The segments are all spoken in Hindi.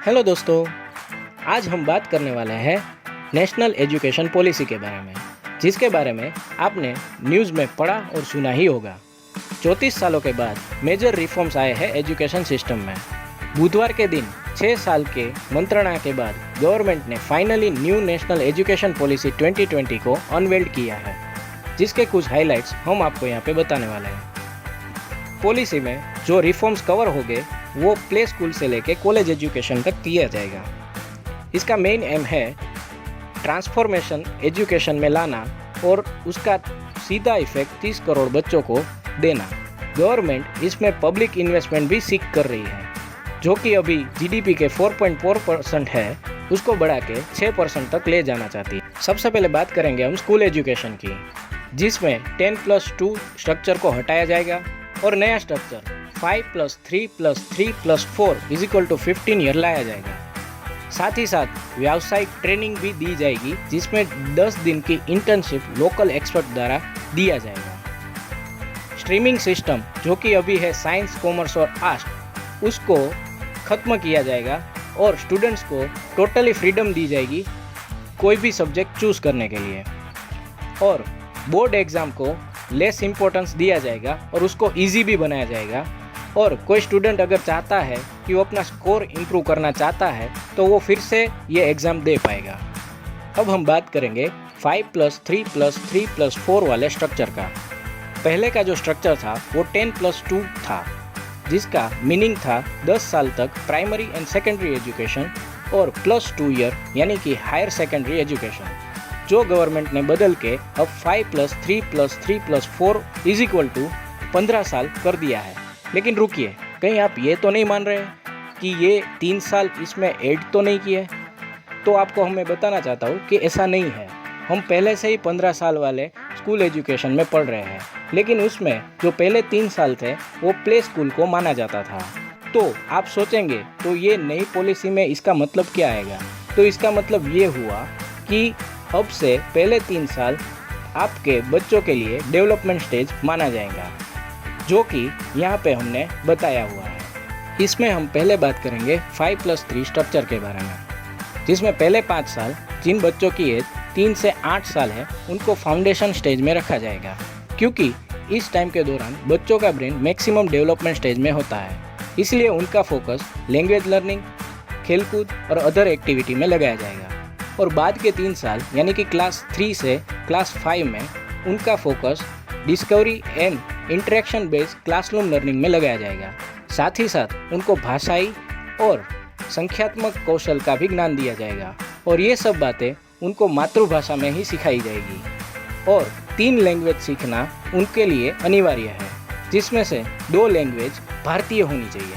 हेलो दोस्तों, आज हम बात करने वाले हैं नेशनल एजुकेशन पॉलिसी के बारे में, जिसके बारे में आपने न्यूज़ में पढ़ा और सुना ही होगा। 34 सालों के बाद मेजर रिफॉर्म्स आए हैं एजुकेशन सिस्टम में। बुधवार के दिन 6 साल के मंत्रणा के बाद गवर्नमेंट ने finally new national education policy 2020 को अनवेल्ड किया है, जिसके कुछ हाइलाइट्स हम आपको यहाँ पे बताने वाले हैं। पॉलिसी में जो रिफॉर्म्स कवर हो गए वो प्ले स्कूल से लेके कॉलेज एजुकेशन तक किया जाएगा। इसका मेन एम है ट्रांसफॉर्मेशन एजुकेशन में लाना और उसका सीधा इफेक्ट 30 करोड़ बच्चों को देना। गवर्नमेंट इसमें पब्लिक इन्वेस्टमेंट भी सीख कर रही है, जो कि अभी जीडीपी के 4.4% है, उसको बढ़ा के 6% तक ले जाना चाहती है। सबसे पहले बात करेंगे हम स्कूल एजुकेशन की, जिसमें 10+2 स्ट्रक्चर को हटाया जाएगा और नया स्ट्रक्चर 5+3+3+4 = 15 ईयर लाया जाएगा। साथ ही साथ व्यावसायिक ट्रेनिंग भी दी जाएगी, जिसमें 10 दिन की इंटर्नशिप लोकल एक्सपर्ट द्वारा दिया जाएगा। स्ट्रीमिंग सिस्टम जो कि अभी है साइंस, कॉमर्स और आर्ट्स, उसको ख़त्म किया जाएगा और स्टूडेंट्स को टोटली फ्रीडम दी जाएगी कोई भी सब्जेक्ट चूज़ करने के लिए। और बोर्ड एग्ज़ाम को लेस इम्पोर्टेंस दिया जाएगा और उसको इजी भी बनाया जाएगा। और कोई स्टूडेंट अगर चाहता है कि वो अपना स्कोर इम्प्रूव करना चाहता है तो वो फिर से ये एग्ज़ाम दे पाएगा। अब हम बात करेंगे 5+3+3+4 वाले स्ट्रक्चर का। पहले का जो स्ट्रक्चर था वो 10+2 था, जिसका मीनिंग था 10 साल तक प्राइमरी एंड सेकेंडरी एजुकेशन और +2 ईयर यानी कि हायर सेकेंडरी एजुकेशन, जो गवर्नमेंट ने बदल के अब 5+3+3+4 = 15 साल कर दिया है। लेकिन रुकिए, कहीं आप ये तो नहीं मान रहे कि ये 3 साल इसमें ऐड तो नहीं किए? तो आपको मैं बताना चाहता हूँ कि ऐसा नहीं है। हम पहले से ही 15 साल वाले स्कूल एजुकेशन में पढ़ रहे हैं, लेकिन उसमें जो पहले 3 साल थे वो प्ले स्कूल को माना जाता था। तो आप सोचेंगे तो ये नई पॉलिसी में इसका मतलब क्या आएगा? तो इसका मतलब ये हुआ कि अब से पहले 3 साल आपके बच्चों के लिए डेवलपमेंट स्टेज माना जाएगा, जो कि यहाँ पे हमने बताया हुआ है। इसमें हम पहले बात करेंगे 5+3 स्ट्रक्चर के बारे में, जिसमें पहले 5 साल जिन बच्चों की एज 3 से 8 साल है उनको फाउंडेशन स्टेज में रखा जाएगा, क्योंकि इस टाइम के दौरान बच्चों का ब्रेन मैक्सिमम डेवलपमेंट स्टेज में होता है। इसलिए उनका फोकस लैंग्वेज लर्निंग, खेलकूद और अदर एक्टिविटी में लगाया जाएगा। और बाद के 3 साल यानी कि क्लास 3 से क्लास 5 में उनका focus discovery and interaction based classroom learning में लगाया जाएगा। साथ ही साथ उनको भाषाई और संख्यात्मक कौशल का भी ज्ञान दिया जाएगा, और ये सब बातें उनको मातृभाषा में ही सिखाई जाएगी। और 3 लैंग्वेज सीखना उनके लिए अनिवार्य है, जिसमें से 2 लैंग्वेज भारतीय होनी चाहिए।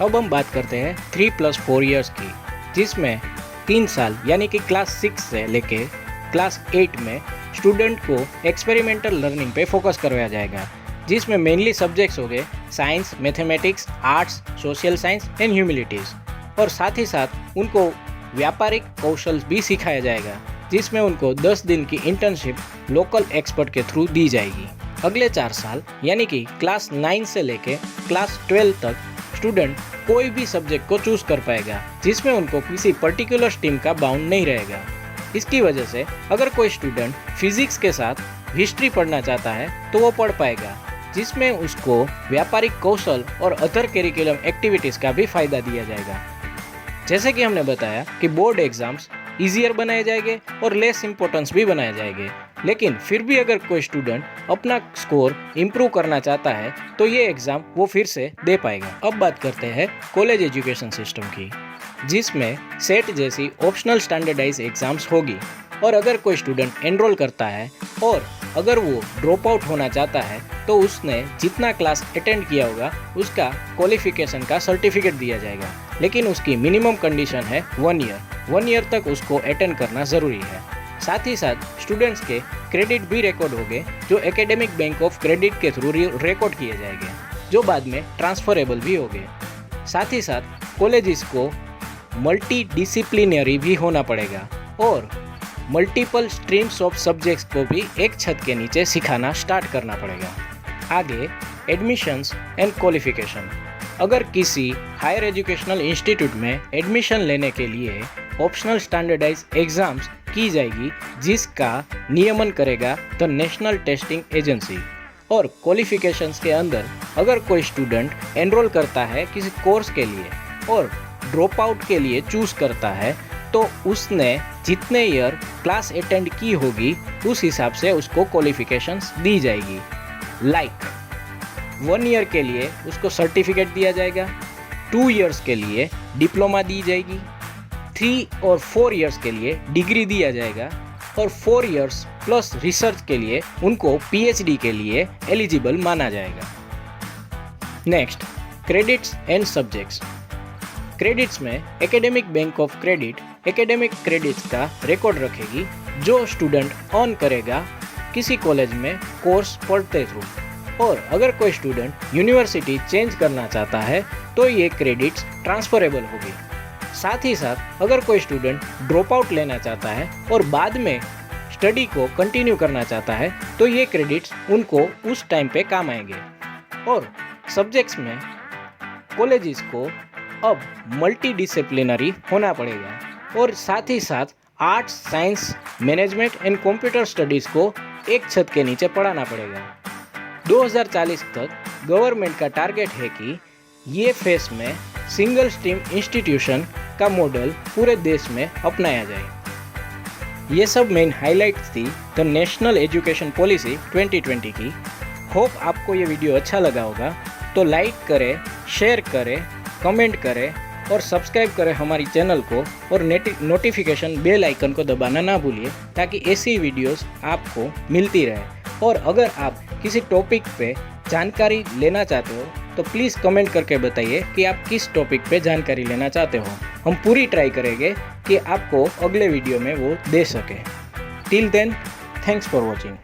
अब हम बात करते हैं 3+4 ईयर्स की, जिसमें 3 साल यानी कि क्लास 6 से लेके क्लास 8 में स्टूडेंट को एक्सपेरिमेंटल लर्निंग पे फोकस करवाया जाएगा, जिसमें मेनली सब्जेक्ट्स हो गए science, mathematics, arts, social science and humanities. और साथ ही साथ उनको व्यापारिक कौशल भी सिखाया जाएगा, जिसमें उनको 10 दिन की इंटर्नशिप लोकल एक्सपर्ट के थ्रू दी जाएगी। अगले 4 साल यानी कि क्लास 9 से लेके क्लास 12 तक स्टूडेंट कोई भी सब्जेक्ट को चूज़ कर पाएगा, जिसमें उनको किसी पर्टिकुलर स्ट्रीम का बाउंड नहीं रहेगा। इसकी वजह से अगर कोई स्टूडेंट फिजिक्स के साथ हिस्ट्री पढ़ना चाहता है तो वो पढ़ पाएगा, जिसमें उसको व्यापारिक कौशल और अदर करिकुलम एक्टिविटीज़ का भी फ़ायदा दिया जाएगा। जैसे कि हमने बताया कि बोर्ड एग्ज़ाम्स ईजियर बनाए जाएंगे और लेस इम्पोर्टेंस भी बनाए जाएंगे, लेकिन फिर भी अगर कोई स्टूडेंट अपना स्कोर इम्प्रूव करना चाहता है तो ये एग्ज़ाम वो फिर से दे पाएगा। अब बात करते हैं कॉलेज एजुकेशन सिस्टम की, जिसमें सेट जैसी ऑप्शनल स्टैंडर्डाइज एग्ज़ाम्स होगी। और अगर कोई स्टूडेंट एनरोल करता है और अगर वो ड्रॉप आउट होना चाहता है तो उसने जितना क्लास अटेंड किया होगा उसका क्वालिफिकेशन का सर्टिफिकेट दिया जाएगा, लेकिन उसकी मिनिमम कंडीशन है 1 ईयर। 1 ईयर तक उसको अटेंड करना ज़रूरी है। साथ ही साथ स्टूडेंट्स के क्रेडिट भी रिकॉर्ड होंगे, जो एकेडमिक बैंक ऑफ क्रेडिट के थ्रू रिकॉर्ड किए जाएंगे, जो बाद में ट्रांसफरेबल भी होंगे। साथ ही साथ कॉलेजेस को मल्टी डिसिप्लिनरी भी होना पड़ेगा और मल्टीपल स्ट्रीम्स ऑफ सब्जेक्ट्स को भी एक छत के नीचे सिखाना स्टार्ट करना पड़ेगा। आगे एडमिशन्स एंड क्वालिफिकेशन। अगर किसी हायर एजुकेशनल इंस्टीट्यूट में एडमिशन लेने के लिए ऑप्शनल स्टैंडर्डाइज एग्जाम्स की जाएगी, जिसका नियमन करेगा द नेशनल टेस्टिंग एजेंसी। और क्वालिफिकेशंस के अंदर अगर कोई स्टूडेंट एनरोल करता है किसी कोर्स के लिए और ड्रॉप आउट के लिए चूज़ करता है, तो उसने जितने ईयर क्लास अटेंड की होगी उस हिसाब से उसको क्वालिफिकेशंस दी जाएगी। लाइक 1 ईयर के लिए उसको सर्टिफिकेट दिया जाएगा, 2 ईयर्स के लिए डिप्लोमा दी जाएगी, 3 और 4 ईयर्स के लिए डिग्री दिया जाएगा और 4 ईयर्स प्लस रिसर्च के लिए उनको पीएचडी के लिए एलिजिबल माना जाएगा। Next, credits and subjects. Credits में academic bank of credit academic credits का रिकॉर्ड रखेगी जो स्टूडेंट अर्न करेगा किसी कॉलेज में कोर्स पढ़ते थ्रू। और अगर कोई स्टूडेंट यूनिवर्सिटी चेंज करना चाहता है तो ये क्रेडिट्स ट्रांसफरेबल होगी। साथ ही साथ अगर कोई स्टूडेंट ड्रॉप आउट लेना चाहता है और बाद में स्टडी को कंटिन्यू करना चाहता है तो ये क्रेडिट्स उनको उस टाइम पे काम आएंगे। और सब्जेक्ट्स में कॉलेजेस को अब मल्टी डिसिप्लिनरी होना पड़ेगा और साथ ही साथ arts, science, management and computer studies को एक छत के नीचे पढ़ाना पड़ेगा। 2040 तक गवर्नमेंट का टारगेट है कि ये फेस में सिंगल स्ट्रीम इंस्टीट्यूशन का मॉडल पूरे देश में अपनाया जाए। ये सब मेन हाइलाइट्स थी द नेशनल एजुकेशन पॉलिसी 2020 की। होप आपको ये वीडियो अच्छा लगा होगा, तो लाइक करें, शेयर करें, कमेंट करें और सब्सक्राइब करें हमारी चैनल को और नोटिफिकेशन बेल आइकन को दबाना ना भूलिए ताकि ऐसी वीडियोस आपको मिलती रहे। और अगर आप किसी टॉपिक पे जानकारी लेना चाहते हो तो प्लीज़ कमेंट करके बताइए कि आप किस टॉपिक पे जानकारी लेना चाहते हो। हम पूरी ट्राई करेंगे कि आपको अगले वीडियो में वो दे सके। Till then, thanks for watching.